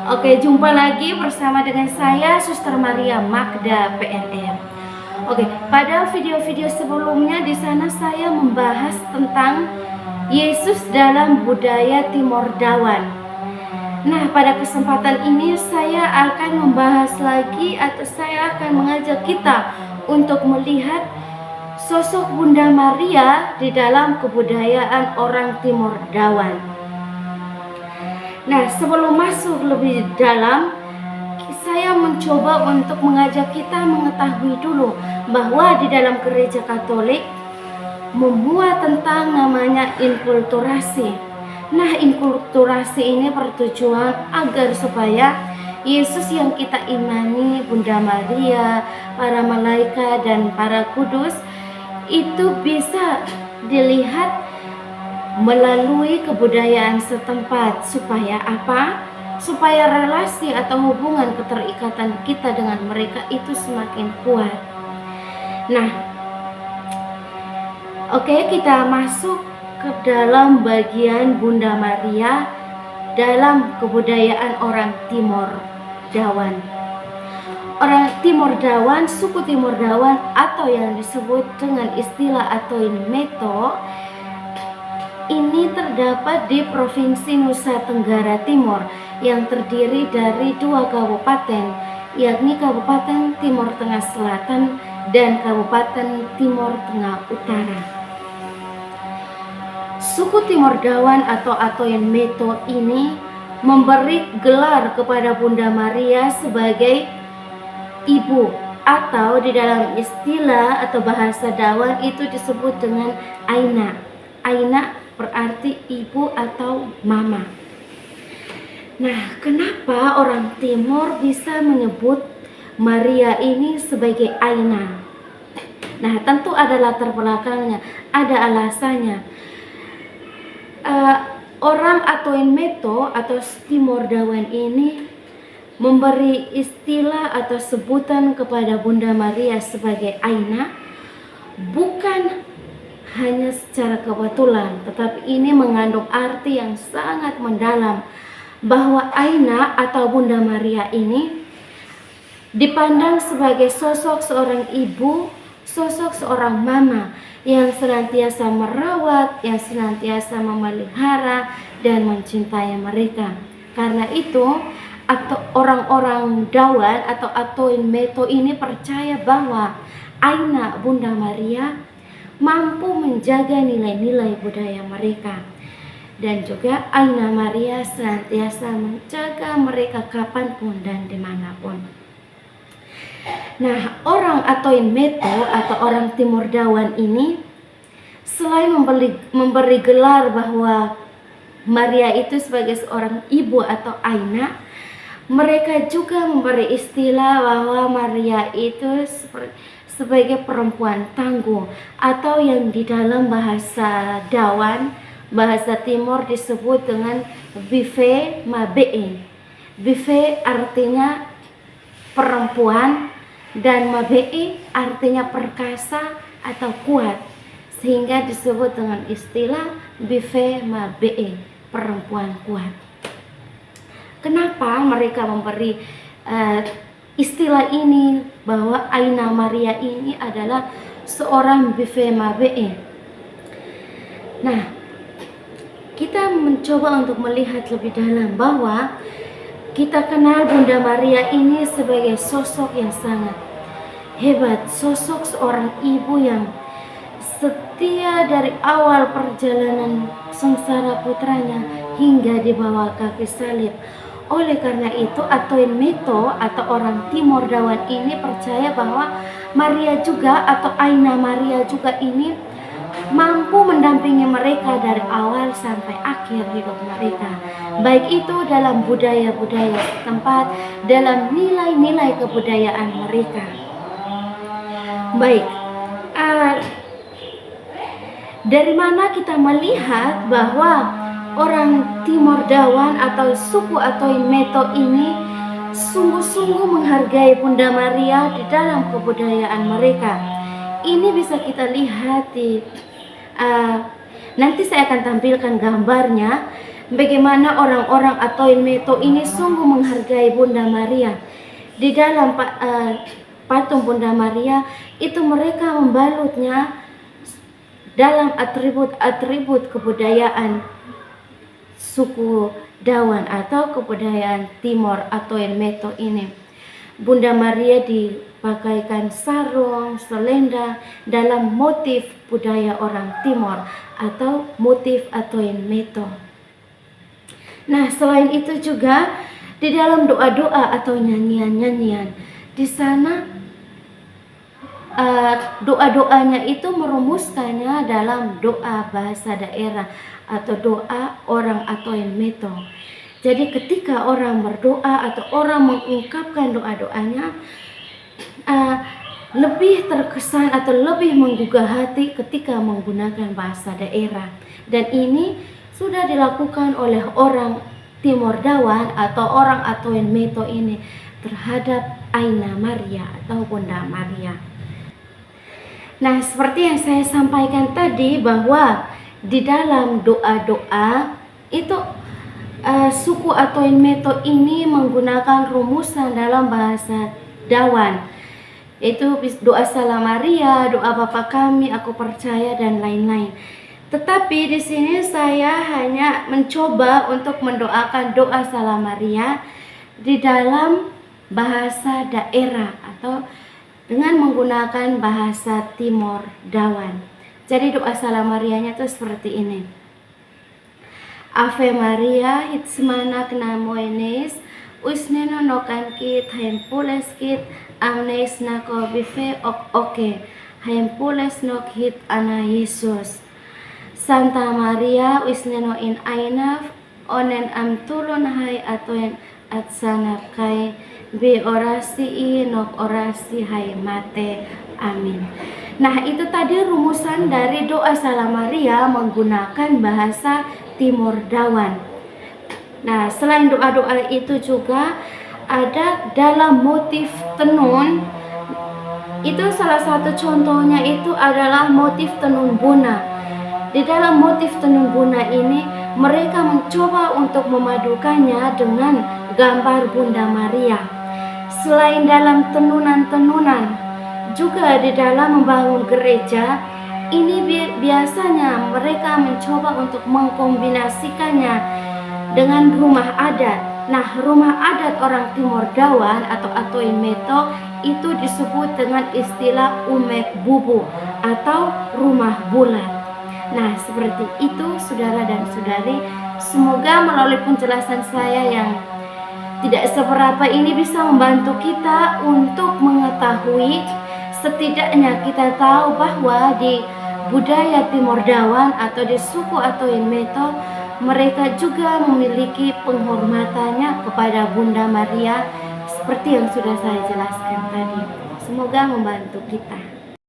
Oke, jumpa lagi bersama dengan saya Suster Maria Magda PNM. Oke, pada video-video sebelumnya di sana saya membahas tentang Yesus dalam budaya Timor Dawan. Nah, pada kesempatan ini saya akan membahas lagi atau saya akan mengajak kita untuk melihat sosok Bunda Maria di dalam kebudayaan orang Timor Dawan. Nah, sebelum masuk lebih dalam, saya mencoba untuk mengajak kita mengetahui dulu bahwa di dalam gereja Katolik membuat tentang namanya inkulturasi. Nah, inkulturasi ini bertujuan agar supaya Yesus yang kita imani, Bunda Maria, para malaikat dan para kudus itu bisa dilihat melalui kebudayaan setempat. Supaya apa? Supaya relasi atau hubungan keterikatan kita dengan mereka itu semakin kuat. Nah, oke, kita masuk ke dalam bagian Bunda Maria dalam kebudayaan orang Timor Dawan. Orang Timor Dawan, suku Timor Dawan atau yang disebut dengan istilah Atoin Meto, ini terdapat di Provinsi Nusa Tenggara Timur yang terdiri dari 2 kabupaten, yakni Kabupaten Timor Tengah Selatan dan Kabupaten Timor Tengah Utara. Suku Timor Dawan atau Atoin Meto ini memberi gelar kepada Bunda Maria sebagai ibu, atau di dalam istilah atau bahasa Dawan itu disebut dengan Aina. Aina berarti ibu atau mama. Nah, kenapa orang Timur bisa menyebut Maria ini sebagai Aina? Nah, tentu ada latar belakangnya, ada alasannya. Orang Atoin Meto atau Timor Dawan ini memberi istilah atau sebutan kepada Bunda Maria sebagai Aina bukan hanya secara kebetulan, tetapi ini mengandung arti yang sangat mendalam, bahwa Aina atau Bunda Maria ini dipandang sebagai sosok seorang ibu, sosok seorang mama yang senantiasa merawat, yang senantiasa memelihara dan mencintai mereka. Karena itu, atau orang-orang Dawan atau Atoin Meto ini percaya bahwa Aina Bunda Maria mampu menjaga nilai-nilai budaya mereka, dan juga Aina Maria senantiasa menjaga mereka kapanpun dan dimanapun. Nah, orang Atoin Meto atau orang Timor Dawan ini selain memberi gelar bahwa Maria itu sebagai seorang ibu atau Aina, mereka juga memberi istilah bahwa Maria itu sebagai perempuan tangguh, atau yang di dalam bahasa Dawan, bahasa Timur disebut dengan Bife Mabee. Bife artinya perempuan dan Mabee artinya perkasa atau kuat, sehingga disebut dengan istilah Bife Mabee, perempuan kuat. Kenapa mereka memberi istilah ini bahwa Aina Maria ini adalah seorang Bife Mabee? Nah, kita mencoba untuk melihat lebih dalam bahwa kita kenal Bunda Maria ini sebagai sosok yang sangat hebat, sosok seorang ibu yang setia dari awal perjalanan sengsara putranya hingga dibawa kaki salib. Oleh karena itu, Atoin Meto atau orang Timor Dawan ini percaya bahwa Maria juga atau Aina Maria juga ini mampu mendampingi mereka dari awal sampai akhir hidup mereka, baik itu dalam budaya-budaya setempat, dalam nilai-nilai kebudayaan mereka. Baik, dari mana kita melihat bahwa orang Timor Dawan atau suku Atoin Meto ini sungguh-sungguh menghargai Bunda Maria di dalam kebudayaan mereka? Ini bisa kita lihat di nanti saya akan tampilkan gambarnya bagaimana orang-orang Atoin Meto ini sungguh menghargai Bunda Maria. Di dalam patung Bunda Maria itu mereka membalutnya dalam atribut-atribut kebudayaan suku Dawan atau kebudayaan Timor Atoin Meto ini. Bunda Maria dipakaikan sarung, selendang dalam motif budaya orang Timor atau motif Atoin Meto. Nah, selain itu juga di dalam doa-doa atau nyanyian-nyanyian, di sana doa-doanya itu merumuskannya dalam doa bahasa daerah atau doa orang Atoin Meto. Jadi ketika orang berdoa atau orang mengungkapkan doa-doanya, lebih terkesan atau lebih menggugah hati ketika menggunakan bahasa daerah. Dan ini sudah dilakukan oleh orang Timor Dawan atau orang Atoin Meto ini terhadap Aina Maria atau Bunda Maria. Nah, seperti yang saya sampaikan tadi bahwa di dalam doa-doa itu suku Atoin Meto ini menggunakan rumusan dalam bahasa Dawan. Itu doa Salam Maria, doa Bapa Kami, Aku Percaya, dan lain-lain. Tetapi di sini saya hanya mencoba untuk mendoakan doa Salam Maria di dalam bahasa daerah atau dengan menggunakan bahasa Timor Dawan. Jadi doa Salam Marianya itu seperti ini. Ave Maria, hit semanak namoenes, usneno nokankit, haimpules kit, amnes nako bife oke, haimpules nok hit ana Yesus. Santa Maria, usneno in ainaf, onen amtulun hai atoen atsana kai, be orasi i nok orasi hai mate. Amin. Nah, itu tadi rumusan dari doa Salam Maria menggunakan bahasa Timor Dawan. Nah, selain doa-doa itu juga ada dalam motif tenun. Itu salah satu contohnya itu adalah motif tenun Buna. Di dalam motif tenun Buna ini mereka mencoba untuk memadukannya dengan gambar Bunda Maria. Selain dalam tenunan-tenunan, juga di dalam membangun gereja, ini biasanya mereka mencoba untuk mengkombinasikannya dengan rumah adat. Nah, rumah adat orang Timor Dawan atau Atoin Meto itu disebut dengan istilah umek bubu atau rumah bulat. Nah, seperti itu saudara dan saudari, semoga melalui penjelasan saya yang tidak seberapa ini bisa membantu kita untuk mengetahui, setidaknya kita tahu bahwa di budaya Timor Dawan atau di suku Atoin Meto, mereka juga memiliki penghormatannya kepada Bunda Maria seperti yang sudah saya jelaskan tadi. Semoga membantu kita.